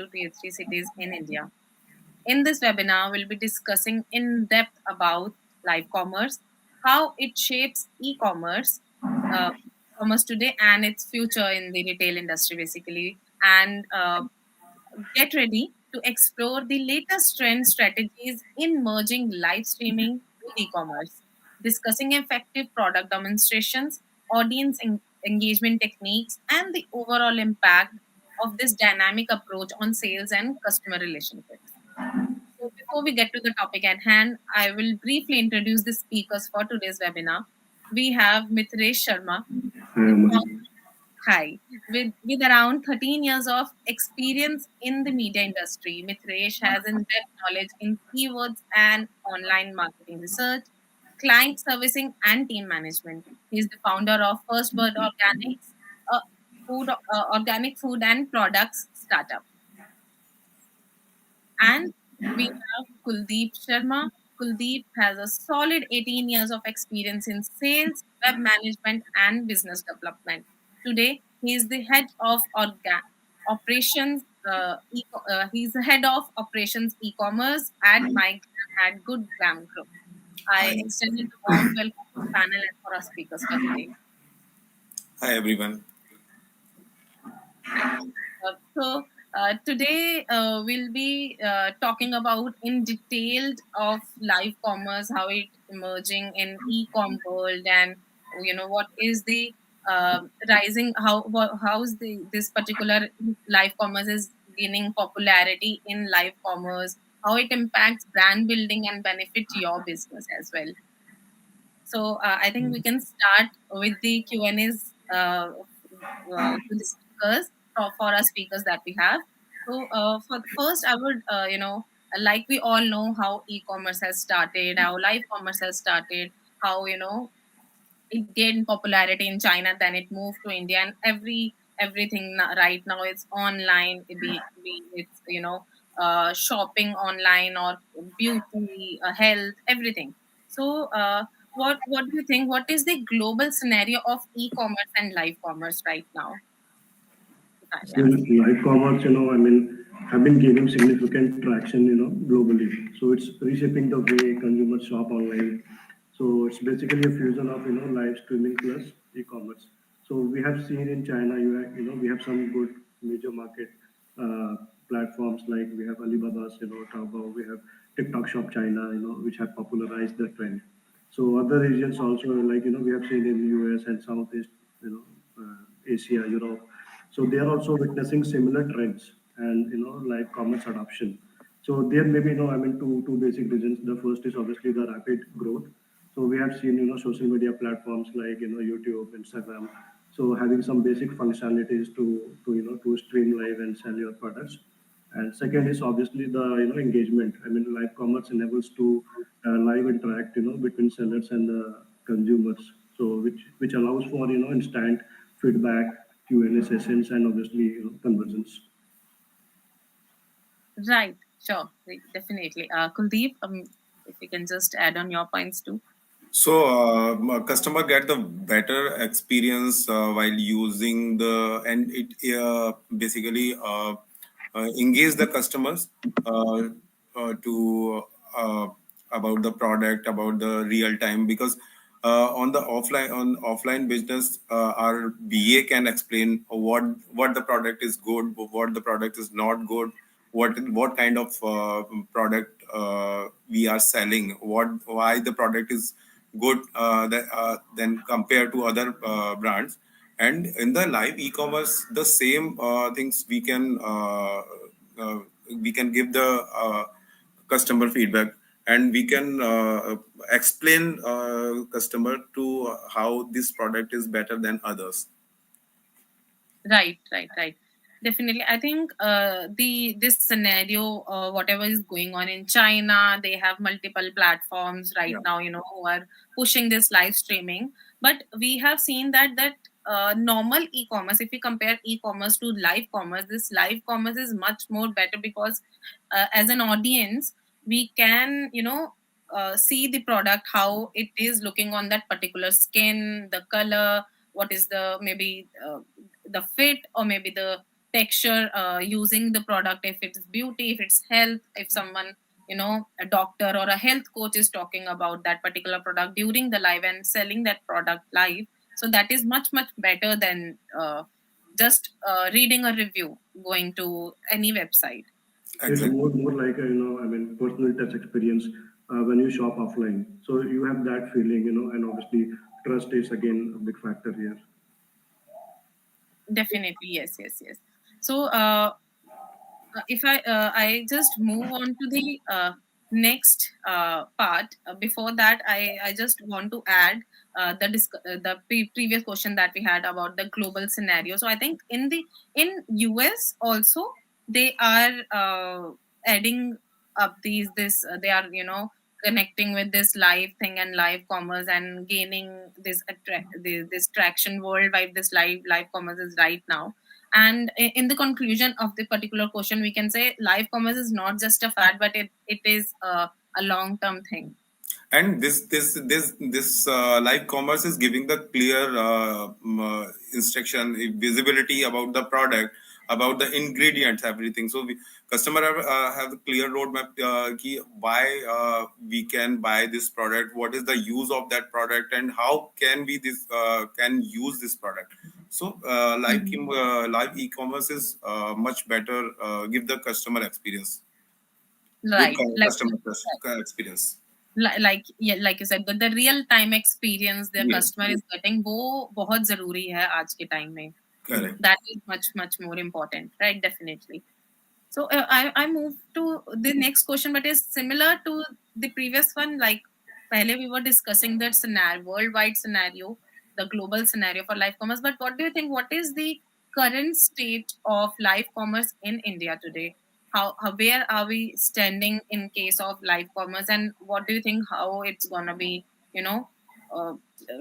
to tier 3 cities in India. In this webinar, we'll be discussing in depth about live commerce, how it shapes uh, commerce today, and its future in the retail industry, basically. And get ready to explore the latest trend strategies in merging live streaming with e-commerce, discussing effective product demonstrations, engagement techniques, and the overall impact of this dynamic approach on sales and customer relationships. So before we get to the topic at hand, I will briefly introduce the speakers for today's webinar. We have Mithresh Sharma. Hi. With around 13 years of experience in the media industry, Mithresh has in-depth knowledge in keywords and online marketing research, client servicing, and team management. He is the founder of First Bird Organics, a organic food and products startup. And we have Kuldeep Sharma. Kuldeep has a solid 18 years of experience in sales, web management, and business development. Today, he is the head of operations. He's the head of operations e-commerce at at Good Gram Group. I extended a warm welcome to the panel and for our speakers for today. Hi everyone. Today we'll be talking about in detailed of live commerce, how it emerging in e-com world, and what is the rising, how's the this particular live commerce is gaining popularity in live commerce, how it impacts brand building and benefit your business as well. So I think we can start with the Q&As to the speakers for our speakers that we have. So for first, I would like we all know how e-commerce has started, how live commerce has started, how it gained popularity in China, then it moved to India, and everything right now it's online. It's shopping online or beauty, health, everything. So what do you think? What is the global scenario of e-commerce and live commerce right now? If I may So ask. live commerce, have been gaining significant traction, globally. So it's reshaping the way consumers shop online. So it's basically a fusion of, live streaming plus e-commerce. So we have seen in China, we have some good major market uh, platforms like we have Alibaba's, Taobao, we have TikTok Shop China, which have popularized the trend. So other regions also, like, we have seen in US and Southeast, Asia, Europe. So they are also witnessing similar trends and, like commerce adoption. So there may be, two basic reasons. The first is obviously the rapid growth. So we have seen, social media platforms like, YouTube, Instagram. So having some basic functionalities to stream live and sell your products. And second is obviously the engagement. I mean, live commerce enables to live interact between sellers and the consumers. So which allows for instant feedback, Q&A sessions, and obviously conversions. Right, sure, definitely. Kuldeep, if you can just add on your points too. So customer get the better experience while using the and it basically engage the customers to about the product, about the real time, because on the offline business our BA can explain what the product is good, what the product is not good, what kind of product we are selling, why the product is good than compared to other brands. And in the live e-commerce, the same things we can give the customer feedback, and we can explain customer to how this product is better than others. Right. Definitely, I think the this scenario, whatever is going on in China, they have multiple platforms right Yeah. now, who are pushing this live streaming. But we have seen that normal e-commerce, if we compare e-commerce to live commerce, this live commerce is much more better because as an audience, we can see the product, how it is looking on that particular skin, the color, what is the maybe the fit, or maybe the texture using the product, if it's beauty, if it's health, if someone, a doctor or a health coach is talking about that particular product during the live and selling that product live. So that is much much better than just reading a review going to any website. It's Exactly. more like a, personal touch experience when you shop offline. So you have that feeling, and obviously trust is again a big factor here. Definitely, yes, yes, yes. So if I just move on to the next part. Before that, I just want to add the previous question that we had about the global scenario. So I think in US also they are adding up these this they are connecting with this live thing and live commerce and gaining this traction worldwide. This live commerce is right now. And in the conclusion of the particular question, we can say live commerce is not just a fad, but it is a long term thing. And this live commerce is giving the clear instruction, visibility about the product, about the ingredients, everything. So customer have a clear roadmap, why we can buy this product, what is the use of that product, and how can we this can use this product. So live e-commerce is much better, give the customer experience, good Right. customer experience. Like yeah, like you said, the real time experience the Yes, customer is getting, वो बहुत जरूरी है आज के time में. correct. That is much much more important, right? Definitely. So I move to the next question, but is similar to the previous one. Like pehle we were discussing that scenario, worldwide scenario, the global scenario for live commerce. But what do you think? What is the current state of live commerce in India today? How where are we standing in case of live commerce, and what do you think? How it's gonna be? You know, uh,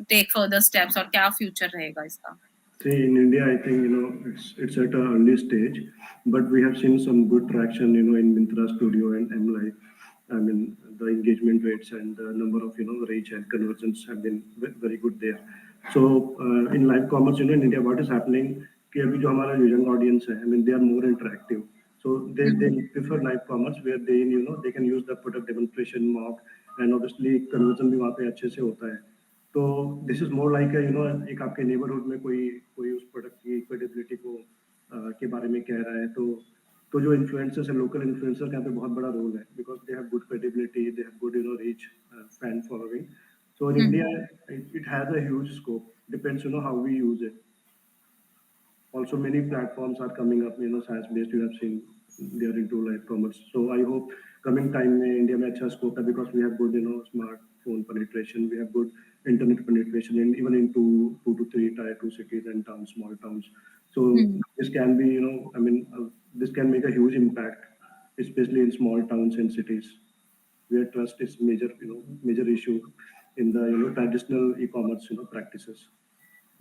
take further steps, or क्या future रहेगा इसका? See, in India, I think it's at an early stage, but we have seen some good traction, in Mintra Studio and MLive. I mean, the engagement rates and the number of reach and conversions have been very good there. So in live commerce, in India, what is happening? कि अभी जो हमारा young audience है, I mean, they are more interactive. So they prefer live commerce where they can use the product demonstration mock, and obviously conversion भी वहाँ पे अच्छे से होता है. तो दिस इज मोर लाइक एक आपके नेबरहुड में कोई कोई उस प्रोडक्ट की क्रेडिबिलिटी को के बारे में कह रहा है, तो जो इन्फ्लुएंसर्स है, लोकल इन्फ्लुएंसर का यहाँ पे बहुत बड़ा रोल है, because they have good credibility, they have good reach, fan following. So in India, Mhm. it has a huge scope. Depends, how we use it. Also, many platforms are coming up, SaaS based. You have seen they are into live commerce. So I hope coming time in India में अच्छा scope है, because we have good, smartphone penetration. We have good internet penetration, and even in two to three tier two cities and towns, small towns. So Mhm. this can be, this can make a huge impact, especially in small towns and cities where trust is major issue in the traditional e-commerce practices.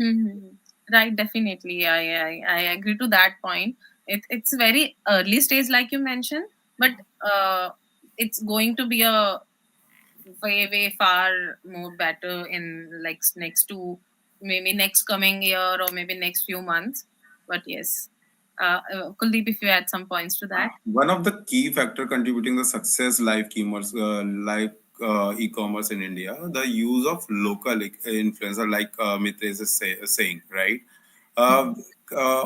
Mm-hmm. Right, definitely. I agree to that point. It's very early stage, like you mentioned, but it's going to be a way far more better in like next to maybe next coming year or maybe next few months. But yes, Kuldeep, if you add some points to that. One of the key factor contributing the success live e-commerce in India, the use of local influencer, like Mitesh is saying, right? Uh,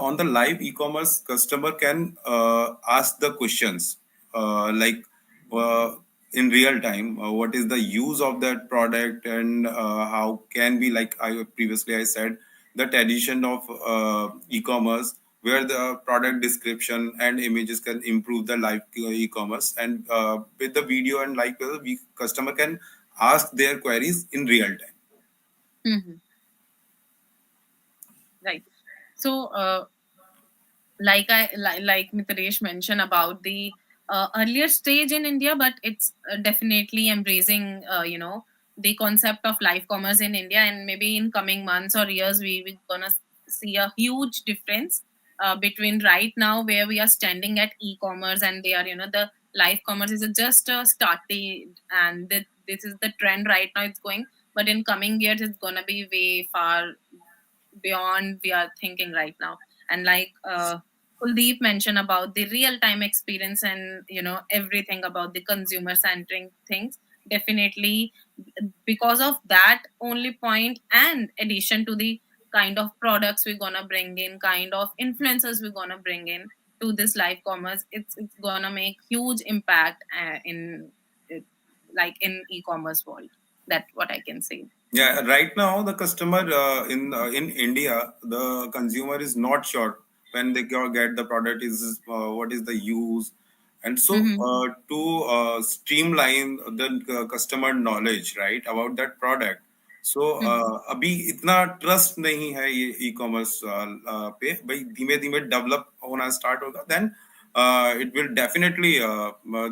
on the live e-commerce, customer can ask the questions, like uh, in real time, what is the use of that product, and how can be, like I said, that addition of e-commerce where the product description and images can improve the live e-commerce, and with the video and customer can ask their queries in real time. Hmm. Right. So, like Mitaresh mentioned about the earlier stage in India, but it's definitely embracing the concept of live commerce in India, and maybe in coming months or years we're gonna see a huge difference between right now where we are standing at e-commerce, and they are the live commerce is just started, and this is the trend right now it's going, but in coming years it's gonna be way far beyond we are thinking right now. And like Kuldeep mentioned about the real time experience and everything about the consumer centric things. Definitely, because of that only point, and addition to the kind of products we're gonna bring in, kind of influencers we're gonna bring in to this live commerce, it's gonna make huge impact in like in e-commerce world. That's what I can say. Yeah, right now the customer in India, the consumer is not sure when they get the product is what is the use, and so Mm-hmm. to streamline the customer knowledge right about that product. So Mm-hmm. अभी इतना trust नहीं है ये e commerce पे भाई धीमे धीमे develop होना स्टार्ट होगा then it will definitely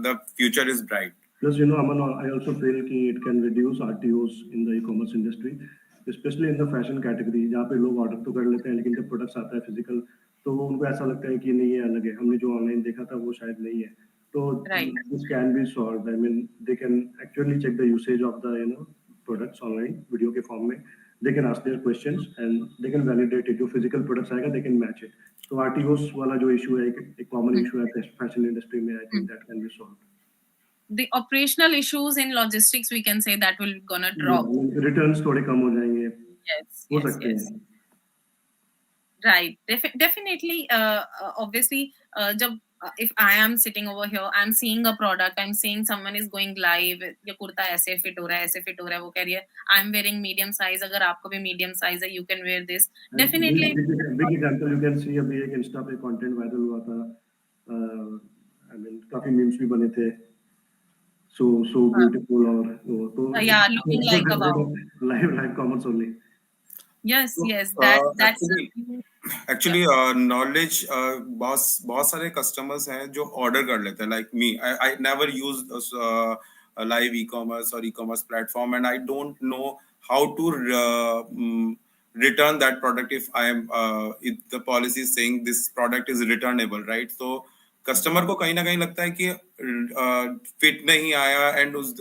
the future is bright. Plus, Aman, I also feel कि it can reduce RTOs in the e-commerce industry, especially in the fashion category, जहाँ पे लोग ऑर्डर तो कर लेते हैं लेकिन जब प्रोडक्ट्स आता है फिजिकल तो उनको ऐसा लगता है कि नहीं ये अलग है, हमने जो ऑनलाइन देखा था वो शायद नहीं है. तो Right. this can be solved. I mean, they can actually check the usage of the products online video के फॉर्म में. They can ask their questions and they can validate it. जो physical products आएगा they can match it. तो RTOs वाला जो issue है एक common issue है fashion industry में, I think that can be solved. The operational issues in logistics, we can say that will gonna drop. Returns थोड़े कम हो जाएंगे, Yes, हो yes, सकते yes. हैं. Right. Definitely. Obviously, if I am sitting over here, I'm seeing a product, I'm seeing someone is going live, ये कुर्ता ऐसे fit हो रहा है, ऐसे fit हो रहा है, वो कह रही है, I'm wearing medium size. अगर आपको भी medium size है, you can wear this. Definitely. Big example you can see, अभी एक इंस्टा पे कंटेंट वायरल हुआ था, आई मीन काफी मीम्स भी बने थे, सो ब्यूटीफुल, और वो तो Yeah, looking like a wow. Live commerce only. Yes, So, yes. That's actually knowledge बहुत बहुत सारे कस्टमर्स हैं जो ऑर्डर कर लेते हैं like me. I never use live e-commerce or e-commerce platform and I don't know how to return that product if I am if the policy is saying this product is returnable, right? So customer को कहीं ना कहीं लगता है कि fit नहीं आया and उस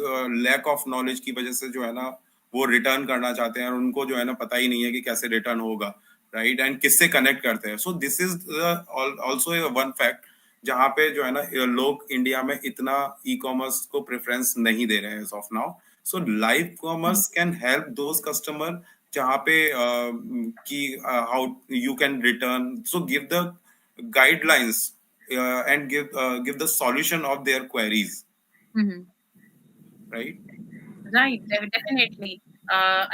लैक ऑफ नॉलेज की वजह से जो है ना वो रिटर्न करना चाहते हैं और उनको जो है ना पता ही नहीं है कि कैसे रिटर्न होगा, राइट? एंड किससे कनेक्ट करते हैं. So this is also one fact जहाँ पे जो है ना लोग इंडिया में इतना ई कॉमर्स को प्रेफरेंस नहीं दे रहे हैं of now. So live commerce can help those customer जहाँ पे कि how you can return. So give the guidelines and give the solution of their queries, Mhm. right? Right, definitely.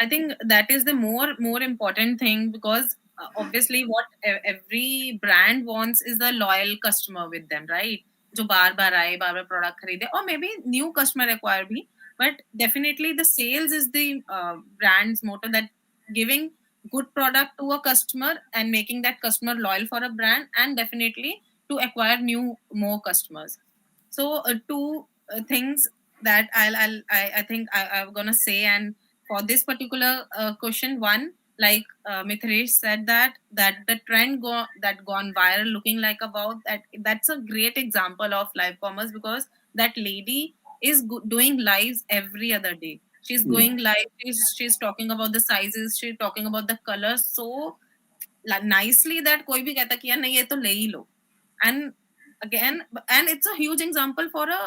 I think that is the more important thing, because obviously what every brand wants is a loyal customer with them, right? जो बार बार आए, बार बार product खरीदे, or maybe new customer acquire भी. But definitely the sales is the brand's motto, that giving good product to a customer and making that customer loyal for a brand, and definitely to acquire more customers. So two things that I think I'm gonna say. And for this particular question, one, like Mithresh said, that the trend that gone viral, looking like about that's a great example of live commerce, because that lady is doing lives every other day. She's going live. She's talking about the sizes. She's talking about the colors so nicely that कोई भी कहता कि यार नहीं ये तो ले ही लो. And again, and it's a huge example for a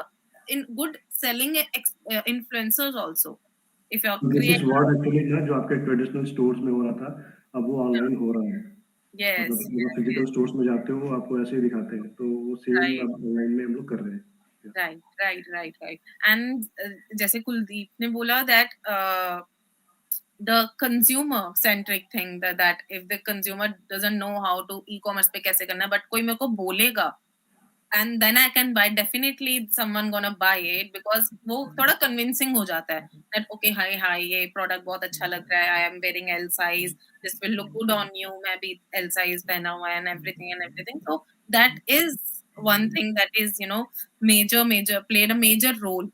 in good selling influencers also. If you're this is creating, what actually ना जो आपके ट्रेडिशनल स्टोर्स में हो रहा था, अब वो ऑनलाइन हो रहा है. मतलब yes, जब आप फिजिकल स्टोर्स में जाते हो आपको ऐसे ही दिखाते हैं, तो वो सेम right, अब ऑनलाइन में हम लोग कर रहे हैं. right. And जैसे कुलदीप ने बोला that the consumer centric thing, that if the consumer doesn't know how to e-commerce पे कैसे करना है, but कोई मेरे को बोलेगा, and then I can buy, definitely someone gonna buy it, because वो थोड़ा convincing हो जाता है that okay hi ये product बहुत अच्छा लग रहा है, I am wearing L size, this will look good on you, मैं भी L size पहना हुआ है, and everything. So that is one thing that is major played a major role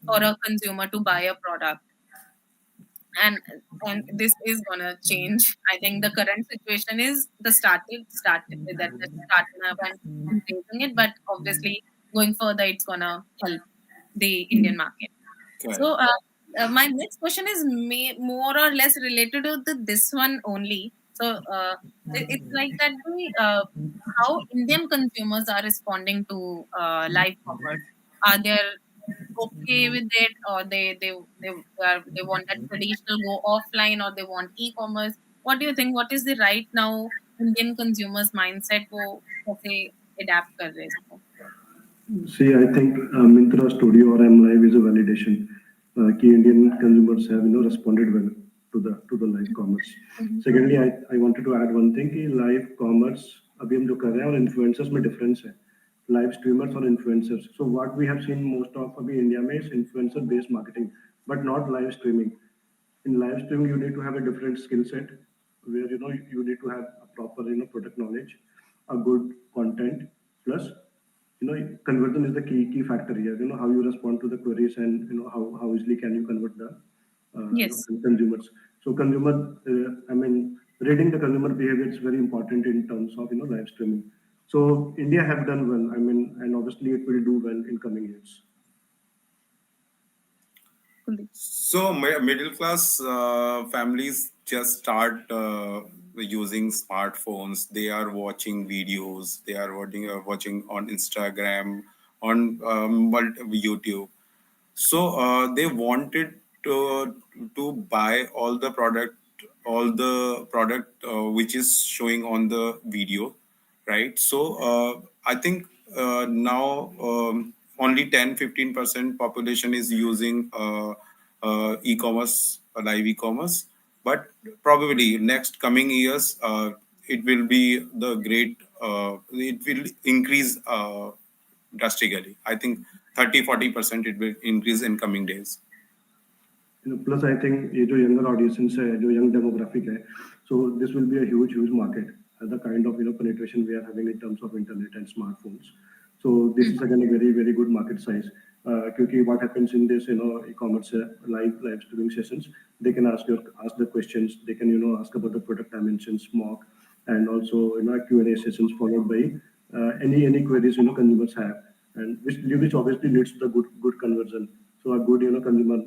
for a consumer to buy a product. And this is gonna change. I think the current situation is the started that just starting up and raising it, but obviously going further, it's gonna help the Indian market. So my next question is more or less related to this one only. So it's like that how Indian consumers are responding to live commerce. Are they okay with it, or they want that traditional go offline, or they want e-commerce? What do you think? What is the right now Indian consumers mindset? वो कैसे adapt कर रहे हैं इसको? See, I think Myntra Studio or M Live is a validation. Key Indian consumers have responded well to the live commerce. Mhm. Secondly, I wanted to add one thing कि live commerce अभी हम जो कर रहे हैं और influencers में difference है. Live streamers or influencers. So what we have seen most of अभी India में is influencer based marketing, but not live streaming. In live streaming, you need to have a different skill set where you need to have a proper product knowledge, a good content, plus conversion is the key factor here. How you respond to the queries, and how easily can you convert the Yes. consumers. So consumer, I mean, reading the consumer behavior is very important in terms of live streaming. So India have done well, I mean, and obviously it will do well in coming years. Kuldeep. So middle class families just start using smartphones. They are watching videos. They are watching on Instagram, on YouTube. So they wanted to buy all the product which is showing on the video, right? So I think now only 10-15% population is using e-commerce, live e-commerce, but probably next coming years it will be the great. It will increase drastically. I think 30-40% it will increase in coming days. Plus I think ये जो younger audience है, जो young demographic है, so this will be a huge market. The kind of penetration we are having in terms of internet and smartphones. So this is again a very good market size. Because what happens in this e-commerce live streaming sessions, they can ask the questions, they can ask about the product dimensions, mock, and also Q&A sessions followed by any queries consumers have, and which obviously leads to the good conversion. So a good consumer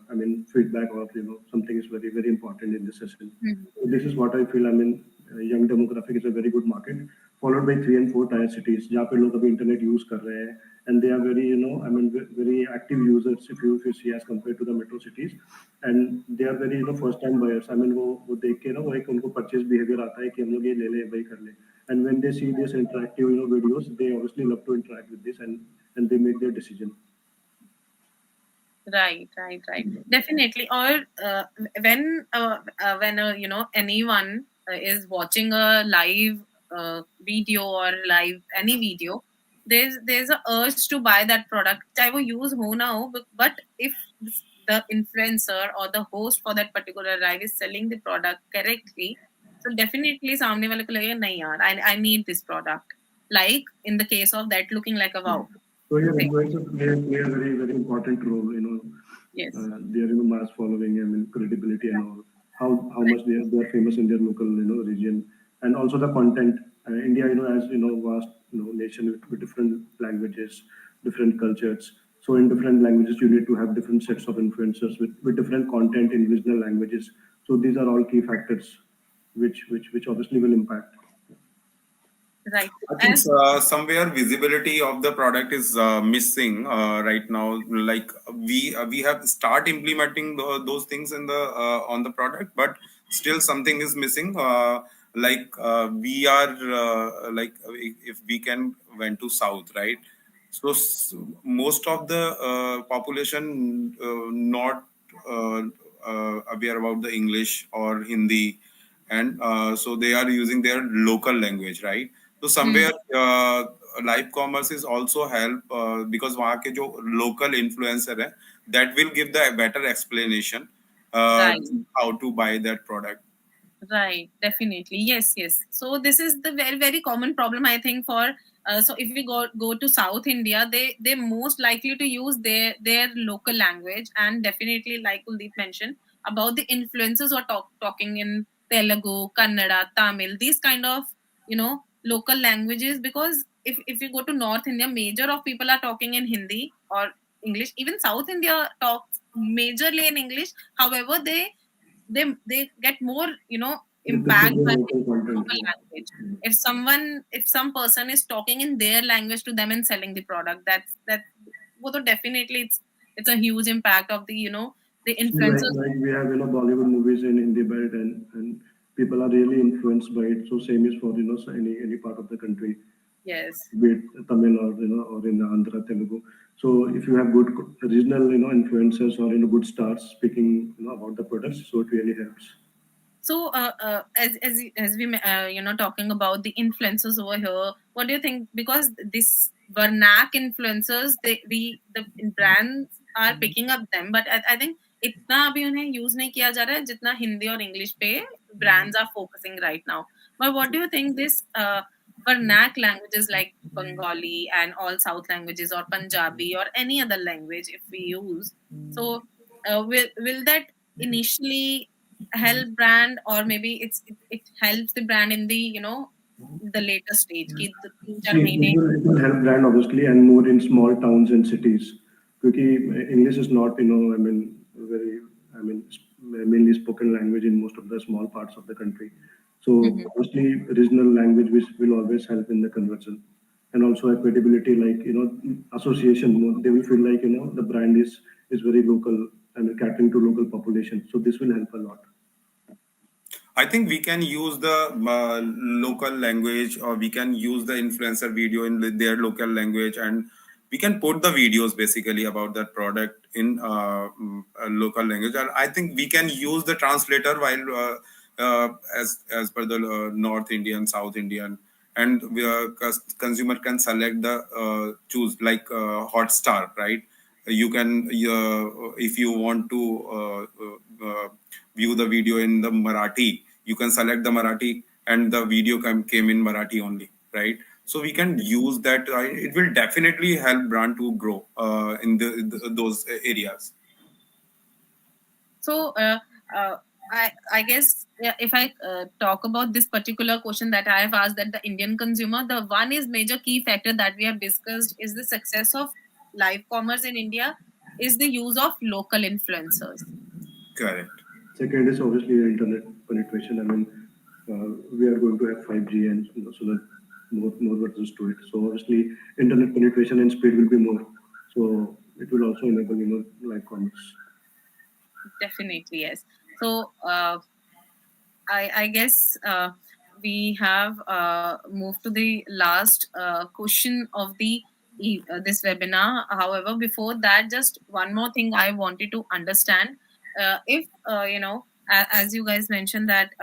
I mean feedback, or something is very important in this session. Mhm. So this is what I feel. I mean, young demographic is a very good market, followed by 3 and 4 tier cities जहाँ पे लोग अभी internet use कर रहे हैं, and they are very I mean very active users if you see as compared to the metro cities, and they are very first time buyers. I mean वो देख के वो एक उनको purchase behavior आता है कि हम लोग ये ले लें, वही कर लें, and when they see this interactive videos, they obviously love to interact with this, and they make their decision. Right. Definitely. Or when anyone is watching a live video or live any video, there's a urge to buy that product. चाहे वो use हो ना हो, but if the influencer or the host for that particular live is selling the product correctly, so definitely सामने वाले को लगेगा नहीं यार, I need this product. Like in the case of that looking like a wow. So yeah, Okay. influencers play a very important role. Yes. Their mass following, I mean credibility and all. How much they are famous in their local region, and also the content. India as vast nation with different languages, different cultures. So in different languages, you need to have different sets of influencers with different content in regional languages. So these are all key factors, which obviously will impact. Right. I think And somewhere visibility of the product is missing right now. Like we have start implementing those things in the on the product, but still something is missing. We are if we can went to south, right? So most of the population not aware about the English or Hindi, and so they are using their local language, right? So somewhere live commerce is also help because वहाँ के जो local influencer है, that will give the better explanation right. how to buy that product. Right, definitely. Yes. So this is the very common problem, I think, for so if we go to South India, they're most likely to use their local language, and definitely like Kuldeep mentioned about the influencers who are talking in Telugu, Kannada, Tamil, these kind of local languages, because if you go to North India, major of people are talking in Hindi or English. Even South India talks majorly in English. However, they get more impact by local content. local language. If some person is talking in their language to them and selling the product, that well, so definitely it's a huge impact of the the So influencers. like we have Bollywood movies in Hindi belt, and people are really influenced by it. So same is for so any part of the country, Yes. be it Tamil or or in Andhra Telugu. So if you have good regional influencers or good stars speaking about the products, so it really helps. So, as we talking about the influencers over here, what do you think? Because this Vernac influencers, the brands are picking up them, but I think इतना अभी उन्हें use नहीं किया जा रहा है जितना हिंदी और English पे brands are focusing right now. But what do you think this Vernac languages like Bengali and all South languages or Punjabi or any other language if we use, so will that initially help brand, or maybe it helps the brand in the the later stage कि तीन चार See, महीने it will help brand obviously, and more in small towns and cities. Because English is not, I mean, very, I mean, mainly spoken language in most of the small parts of the country. So Mhm. obviously, regional language which will always help in the conversion, and also a credibility, like association. They will feel like the brand is very local and catering to local population. So this will help a lot. I think we can use the local language, or we can use the influencer video in their local language, and we can put the videos basically about that product in a local language. And I think we can use the translator while as per the North Indian, South Indian, and consumer can select the choose like Hotstar, right? You can if you want to view the video in the Marathi, you can select the Marathi, and the video came in Marathi only, right? So we can use that. It will definitely help brand to grow in those areas. So I guess, yeah, if I talk about this particular question that I have asked, that the Indian consumer, the one is major key factor that we have discussed is the success of live commerce in India is the use of local influencers. Correct. Second is obviously internet penetration. I mean, we are going to have 5G, and so that more versions to it. So obviously, internet penetration and speed will be more. So it will also enable live commerce. Definitely, yes. So I guess we have moved to the last question of the this webinar. However, before that, just one more thing I wanted to understand. If as you guys mentioned that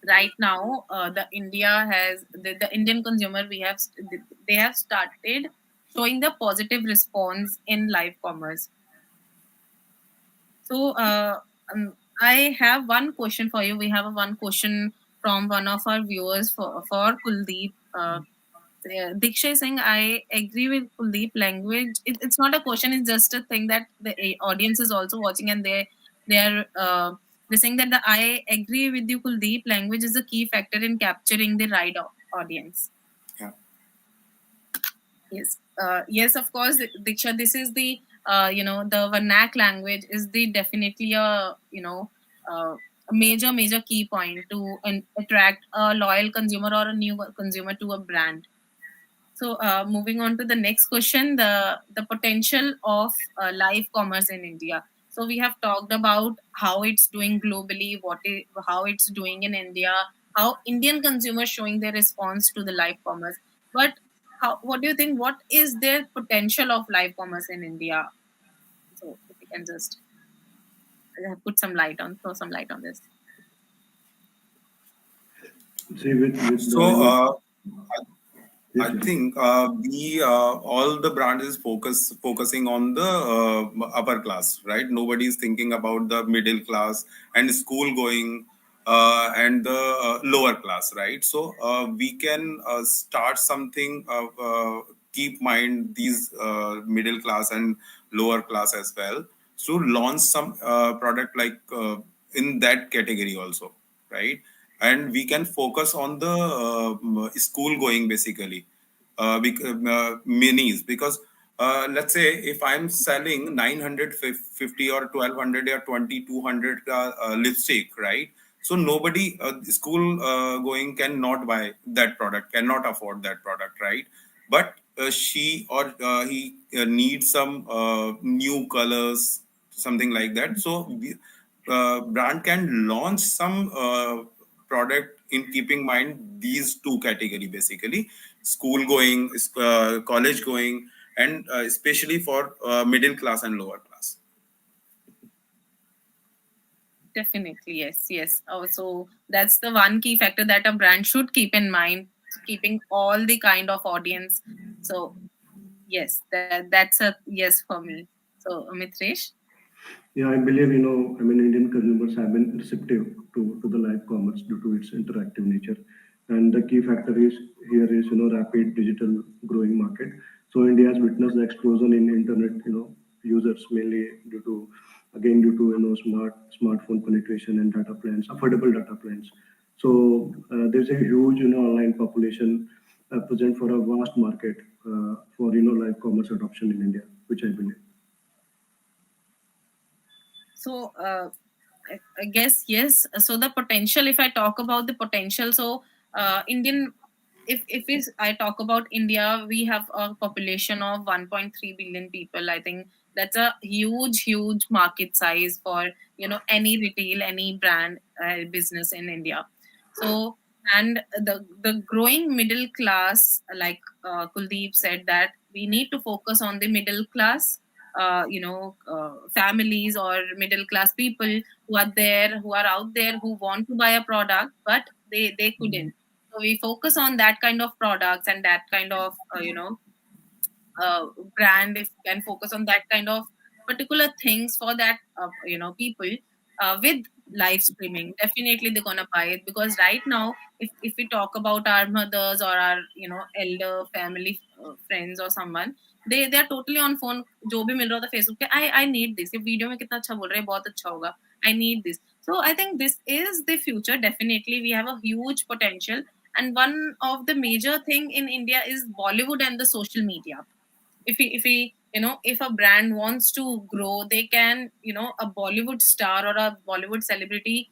right now the India has the Indian consumer, they have started showing the positive response in live commerce. So I have one question for you. We have one question from one of our viewers for Kuldeep. Diksha is saying, I agree with Kuldeep. Language, it's not a question. It's just a thing that the audience is also watching, and they're saying that I agree with you, Kuldeep. Language is a key factor in capturing the right audience. Yeah. Yes, yes, of course, Diksha. This is the the vernac language is the definitely a a major key point to attract a loyal consumer or a new consumer to a brand. So, moving on to the next question, the potential of live commerce in India. So, we have talked about how it's doing globally, how it's doing in India, how Indian consumers showing their response to the live commerce. But what do you think? What is their potential of live commerce in India? So, if you can just throw some light on this. See, with So the I think we all the brand is focusing on the upper class, right? Nobody is thinking about the middle class and school going and the lower class, right? So we can start something. Keep mind these middle class and lower class as well. So launch some product like in that category also, right? And we can focus on the school going basically minis, because let's say if I'm selling 950 or 1200 or 2200 lipstick, right? So nobody school going cannot buy that product, cannot afford that product, right? But she or he needs some new colors, something like that. So brand can launch some product in keeping mind these two category, basically school going, college going, and especially for middle class and lower class. Definitely, yes, yes. So that's the one key factor that a brand should keep in mind, keeping all the kind of audience. So yes, that's a yes for me. So Mitresh. Yeah, I believe, Indian consumers have been receptive to the live commerce due to its interactive nature. And the key factor is here is, rapid digital growing market. So India has witnessed the explosion in internet, users mainly due to, smartphone penetration and data plans, affordable data plans. So there's a huge, online population present for a vast market for, live commerce adoption in India, which I believe. So I guess yes. So the potential, if I talk about the potential, so Indian, if I talk about India, we have a population of 1.3 billion people. I think that's a huge market size for any retail, any brand business in India. So and the growing middle class, like Kuldeep said, that we need to focus on the middle class families or middle class people who are out there who want to buy a product but they couldn't. So we focus on that kind of products and that kind of uh, brand, if can focus on that kind of particular things for that people with live streaming, definitely they're gonna buy it. Because right now, if we talk about our mothers or our elder family friends or someone, they are totally on phone. जो भी मिल रहा होता Facebook पे, I need this, ये video में कितना अच्छा बोल रहे हैं, बहुत अच्छा होगा, I need this. So I think this is the future. Definitely we have a huge potential. And one of the major thing in India is Bollywood and the social media. If we if a brand wants to grow, they can, a Bollywood star or a Bollywood celebrity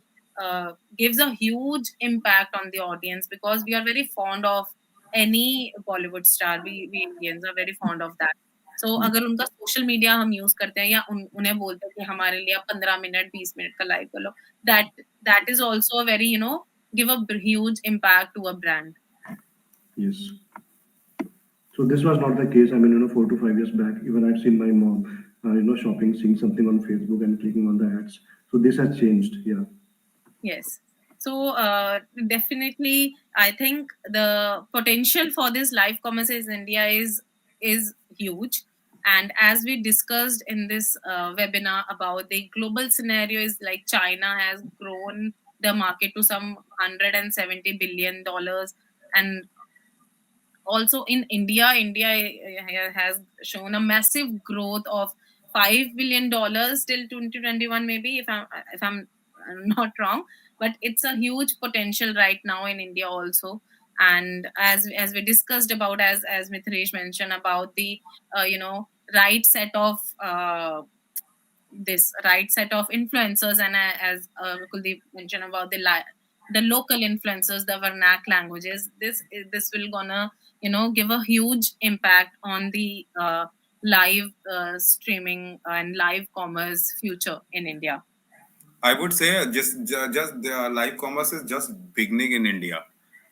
gives a huge impact on the audience, because we are very fond of any Bollywood star. We Indians are very fond of that. So अगर उनका social media हम use करते हैं या उन्हें बोलते हैं कि हमारे लिए आप 15 मिनट 20 मिनट का लाइव कर लो, that is also very give a huge impact to a brand. Yes. So this was not the case. 4 to 5 years back, even I'd seen my mom, shopping, seeing something on Facebook and clicking on the ads. So this has changed. Yeah. Yes. So definitely, I think the potential for this live commerce in India is huge. And as we discussed in this webinar about the global scenario, is like China has grown the market to some $170 billion, and also in India has shown a massive growth of $5 billion till 2021, maybe, if I'm not wrong. But it's a huge potential right now in India also. And as we discussed about, as Mithresh mentioned about the right set of this right set of influencers, and as Kuldeep mentioned about the local influencers, the vernac languages, this will gonna give a huge impact on the live streaming and live commerce future in India. I would say just the live commerce is just beginning in India.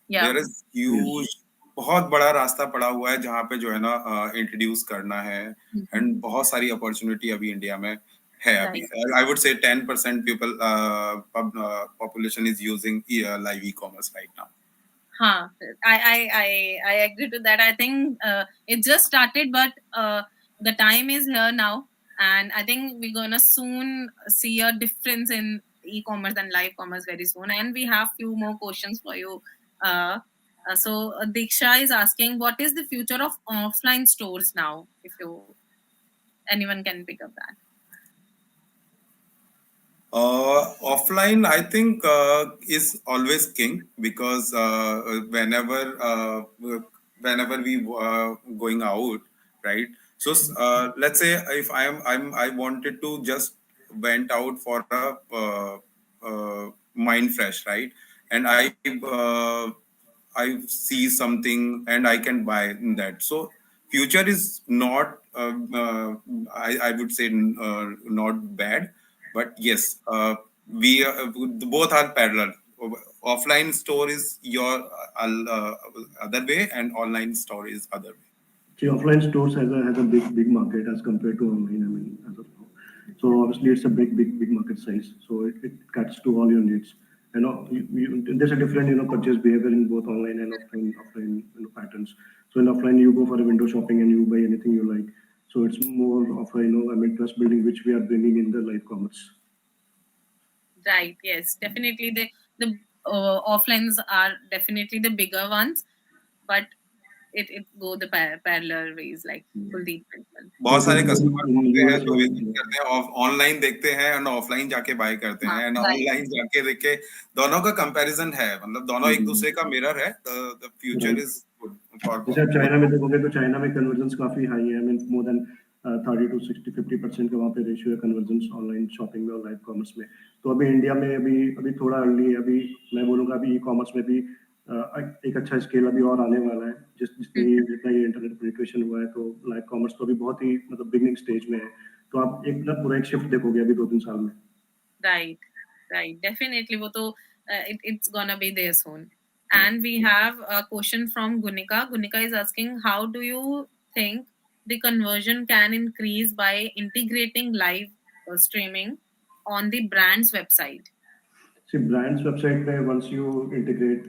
Yeah. There is Yes. huge, बहुत बड़ा रास्ता पड़ा हुआ है जहाँ पे जो है ना इंट्रोड्यूस करना है, एंड बहुत सारी अपॉर्चुनिटी अभी इंडिया में है अभी. Right. I would say 10% people population is using live e-commerce right now. Huh. I agree to that. I think it just started, but the time is here now, and I think we're gonna soon see a difference in e-commerce and live commerce very soon. And we have few more questions for you. Diksha is asking, what is the future of offline stores now? If anyone can pick up that. Offline, I think, is always king, because whenever we going out, right? So let's say if I wanted to just went out for a mind fresh, right? And I see something and I can buy that. So future is not I would say not bad, but yes, we both are parallel. Offline store is your other way, and online store is other way. See, offline stores has a big market as compared to online. I mean, as of now. So obviously, it's a big market size. So it caters to all your needs. There's a different purchase behavior in both online and offline patterns. So in offline, you go for a window shopping and you buy anything you like. So it's more of a I mean trust building which we are bringing in the live commerce. Right. Yes. Definitely, the offlines are definitely the bigger ones, but it go the parallel ways like Kuldeep mentioned. So बहुत सारे basically customer in होते हैं US, जो visit करते हैं online देखते हैं और ऑफलाइन जाके बाय करते हाँ, हैं एंड right. ऑनलाइन जाके देख के दोनों का कंपैरिजन है, मतलब दोनों एक दूसरे का मिरर है. The future right. Is good for जैसे आप बोथ. चाइना में देखोगे तो चाइना में कन्वर्जेंस काफी हाई है. I mean more than 30 to 60 50% का वहाँ पे रेशियो है कन्वर्जेंस ऑनलाइन शॉपिंग में और लाइव कॉमर्स में. तो अभी इंडिया में अभी अभी थोड़ा अर्ली है. अभी मैं बोलूँगा अभी ई कॉमर्स में भी एक अच्छा स्केल अभी और आने वाला है. जितना ही इंटरनेट पेनिट्रेशन हुआ है तो लाइव कॉमर्स तो अभी बहुत ही मतलब बिगनिंग स्टेज में है. तो आप एक ना पूरा एक शिफ्ट देखोगे अभी 2-3 साल में. Right. Definitely, वो तो it's gonna be there soon. And we have a question from Gunika. Gunika is asking, how do you think the conversion can increase by integrating live streaming on the brand's website? See, brands website पे once you integrate,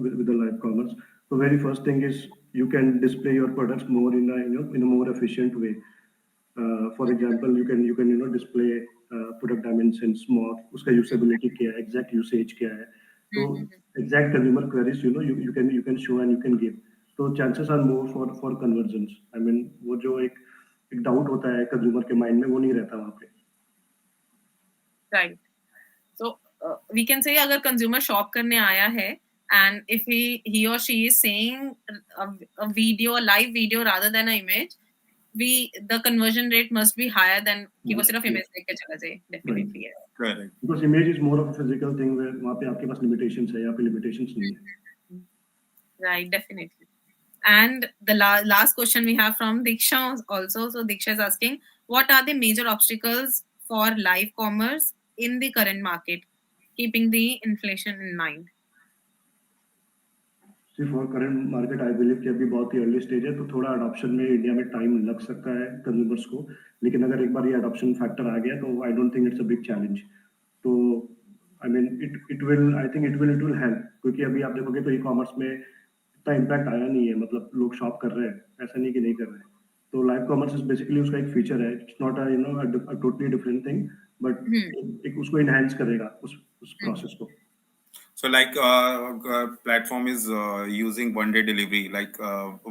with the live commerce, the very first thing is you can display your products more in a more efficient way. For example, you can display product dimensions more, उसका usability क्या है, exact usage क्या है. तो exact consumer queries you can show and you can give. So chances are more for conversions. I mean वो जो एक doubt होता है consumer के mind में वो नहीं रहता वहाँ पे. Right. So we can say अगर consumer shop करने आया है and if he or she is saying a video, a live video rather than an image, the conversion rate must be higher than कि वो सिर्फ image देख के चला जाए. Definitely yes. Correct. Because image is more of a physical thing where वहाँ पे आपके पास limitations है, यहाँ पे limitations नहीं है. Right, definitely. And the last question we have from Diksha also. So Diksha is asking, what are the major obstacles for live commerce in the current market, keeping the inflation in mind? See, for current market, I believe कि अभी बहुत ही early stage है, तो थोड़ा adoption में India में time लग सकता है consumers को. लेकिन अगर एक बार ये adoption factor आ गया तो I don't think it's a big challenge. तो I mean I think it will help, क्योंकि अभी आप देखोगे तो e-commerce में इतना impact आया नहीं है. मतलब लोग shop कर रहे हैं, ऐसा नहीं कि नहीं कर रहे हैं. तो live commerce is basically उसका एक feature है. It's not a totally different thing, but एक उसको enhance करेगा उस process को. So like platform is using one day delivery. Like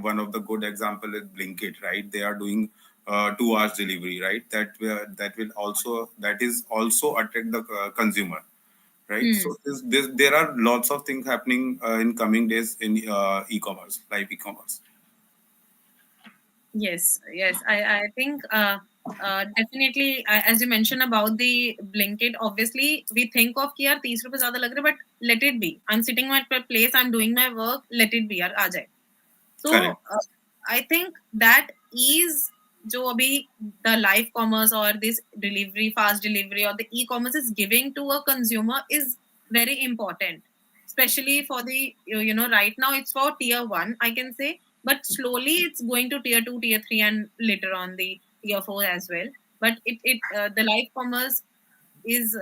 one of the good example is Blinkit, right? They are doing 2 hours delivery, right? That is also attract the consumer, right? So there are lots of things happening in coming days in e-commerce, live e-commerce. Yes. I think definitely, as you mentioned about the Blinkit, obviously we think of कि यार 30 रुपए ज़्यादा लग रहे, but let it be. I'm sitting at my place, I'm doing my work, let it be यार आ जाए. So Correct. I think that is जो अभी the live commerce or this delivery, fast delivery or the e-commerce is giving to a consumer is very important, especially for the right now it's for tier 1 I can say, but slowly it's going to tier 2, tier 3, and later on the tier 4 as well. But the live commerce is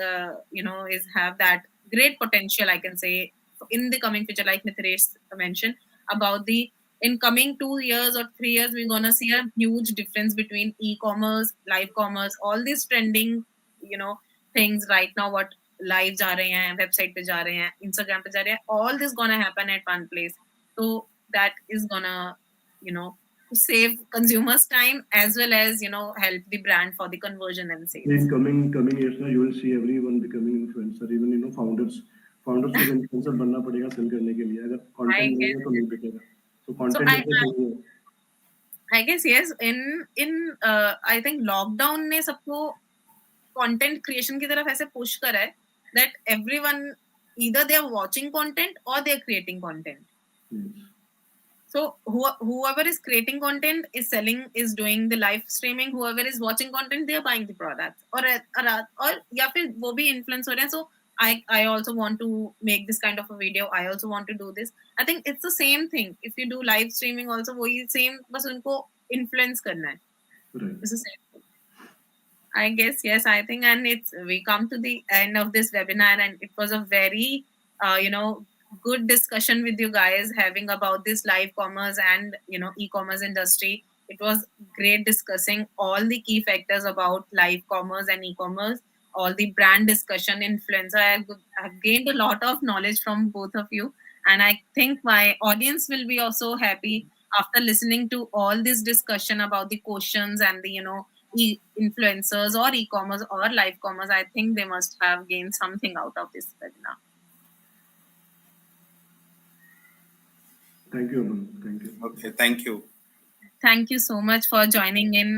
is have that great potential I can say in the coming future, like Mithresh mentioned about the in coming 2 years or 3 years we're gonna see a huge difference between e-commerce, live commerce, all these trending things right now, what live जा रहे हैं, website पे जा रहे हैं, Instagram पे जा रहे हैं, all this gonna happen at one place. So that is gonna save consumers time as well as help the brand for the conversion and sales. In coming years now, you will see everyone becoming influencer. Even founders को influencer बनना पड़ेगा sell करने के लिए. अगर content नहीं है तो नहीं बिकेगा. So content is the thing. I guess yes. In I think lockdown ने सबको content creation की तरफ ऐसे push करा है that everyone either they're watching content or they're creating content. Yes. So whoever is creating content is selling, is doing the live streaming. Whoever is watching content, they are buying the products. Or या फिर वो भी influence हो रहे हैं. So I also want to make this kind of a video. I also want to do this. I think it's the same thing. If you do live streaming also, वही same, बस उनको influence करना है. Right. It's the same thing. I guess yes. I think, and we come to the end of this webinar, and it was a very good discussion with you guys having about this live commerce and e-commerce industry. It was great discussing all the key factors about live commerce and e-commerce, all the brand discussion, influencer. I've gained a lot of knowledge from both of you, and I think my audience will be also happy after listening to all this discussion about the questions and the influencers or e-commerce or live commerce. I think they must have gained something out of this webinar. Thank you, Aman. Thank you. Okay, thank you. Thank you so much for joining in.